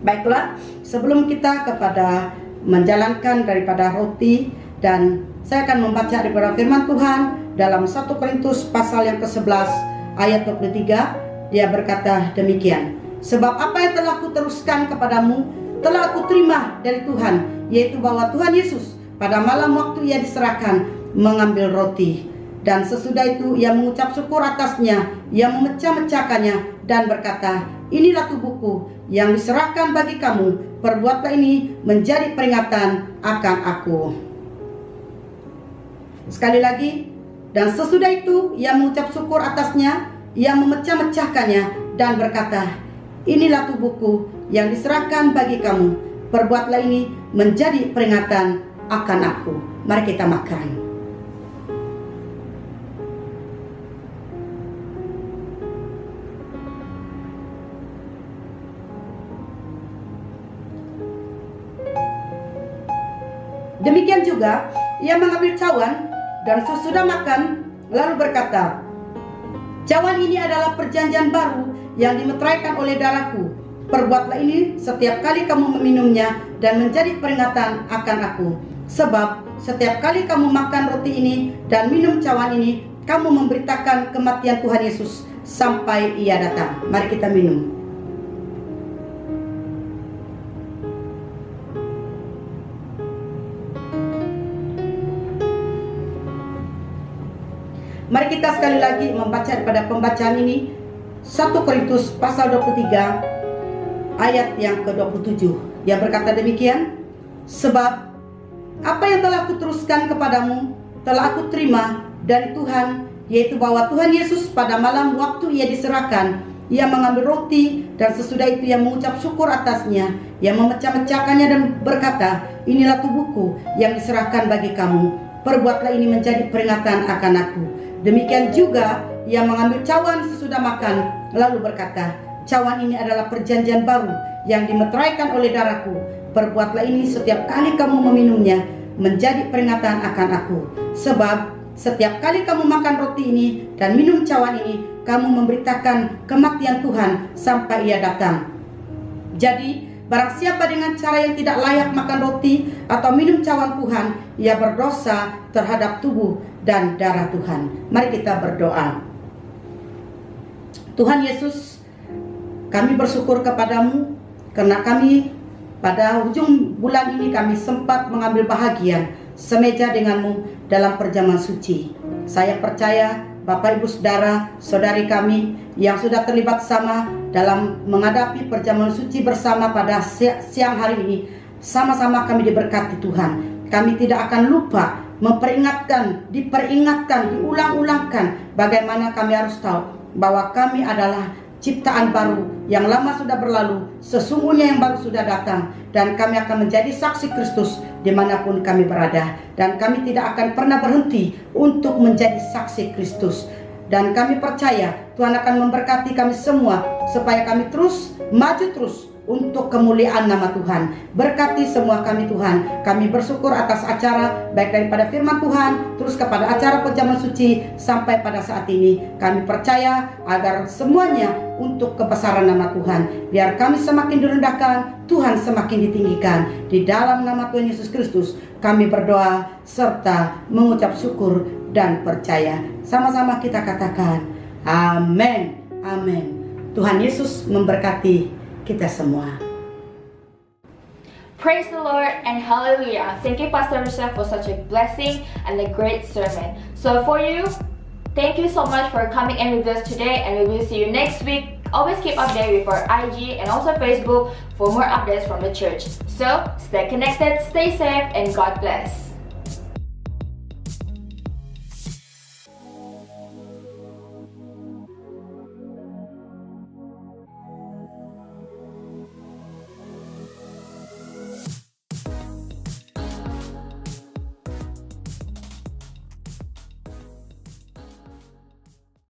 Baiklah, sebelum kita kepada menjalankan daripada roti, dan saya akan membaca daripada firman Tuhan dalam 1 Korintus pasal yang ke-11 ayat 23. Dia berkata demikian: sebab apa yang telah kuteruskan kepadamu telah aku terima dari Tuhan, yaitu bahwa Tuhan Yesus pada malam waktu Ia diserahkan mengambil roti, dan sesudah itu Ia mengucap syukur atasnya, Ia memecah-mecahkannya dan berkata, inilah tubuhku yang diserahkan bagi kamu, perbuatlah ini menjadi peringatan akan aku. Sekali lagi, dan sesudah itu Ia mengucap syukur atasnya, Ia memecah-mecahkannya dan berkata, inilah tubuhku yang diserahkan bagi kamu, perbuatlah ini menjadi peringatan akan aku. Mari kita makan. Demikian juga ia mengambil cawan dan sesudah makan lalu berkata, "Cawan ini adalah perjanjian baru yang dimeteraikan oleh darahku. Perbuatlah ini setiap kali kamu meminumnya dan menjadi peringatan akan aku. Sebab setiap kali kamu makan roti ini dan minum cawan ini, kamu memberitakan kematian Tuhan Yesus sampai ia datang." Mari kita minum. Mari kita sekali lagi membaca pada pembacaan ini 1 Korintus pasal 23 ayat yang ke-27 yang berkata demikian, "Sebab apa yang telah kuteruskan kepadamu telah aku terima dari Tuhan, yaitu bahwa Tuhan Yesus pada malam waktu ia diserahkan, ia mengambil roti dan sesudah itu ia mengucap syukur atasnya, ia memecah-mecahkannya dan berkata, 'Inilah tubuhku yang diserahkan bagi kamu. Perbuatlah ini menjadi peringatan akan aku.' Demikian juga ia mengambil cawan sesudah makan lalu berkata, 'Cawan ini adalah perjanjian baru yang dimeteraikan oleh darahku. Perbuatlah ini setiap kali kamu meminumnya menjadi peringatan akan aku. Sebab setiap kali kamu makan roti ini dan minum cawan ini, kamu memberitakan kematian Tuhan sampai ia datang.' Jadi barang siapa dengan cara yang tidak layak makan roti atau minum cawan Tuhan, ia berdosa terhadap tubuh dan darah Tuhan." Mari kita berdoa. Tuhan Yesus, kami bersyukur kepadamu karena kami pada ujung bulan ini kami sempat mengambil bahagian semeja denganmu dalam perjamuan suci. Saya percaya Bapak Ibu Saudara, saudari kami yang sudah terlibat sama dalam menghadapi perjamuan suci bersama pada siang hari ini, sama-sama kami diberkati Tuhan. Kami tidak akan lupa diperingatkan, diulang-ulangkan bagaimana kami harus tahu bahwa kami adalah ciptaan baru, yang lama sudah berlalu, sesungguhnya yang baru sudah datang, dan kami akan menjadi saksi Kristus dimanapun kami berada, dan kami tidak akan pernah berhenti untuk menjadi saksi Kristus. Dan kami percaya Tuhan akan memberkati kami semua supaya kami terus maju terus untuk kemuliaan nama Tuhan. Berkati semua kami Tuhan. Kami bersyukur atas acara baik daripada firman Tuhan terus kepada acara perjamuan suci sampai pada saat ini. Kami percaya agar semuanya untuk kebesaran nama Tuhan. Biar kami semakin direndahkan, Tuhan semakin ditinggikan. Di dalam nama Tuhan Yesus Kristus kami berdoa serta mengucap syukur dan percaya. Sama-sama kita katakan amin. Amin. Tuhan Yesus memberkati kita semua. Praise the Lord and hallelujah. Thank you, Pastor Rochelle, for such a blessing and a great sermon. So for you, thank you so much for coming in with us today, and we will see you next week. Always keep updated with our IG and also Facebook for more updates from the church. So stay connected, stay safe, and God bless.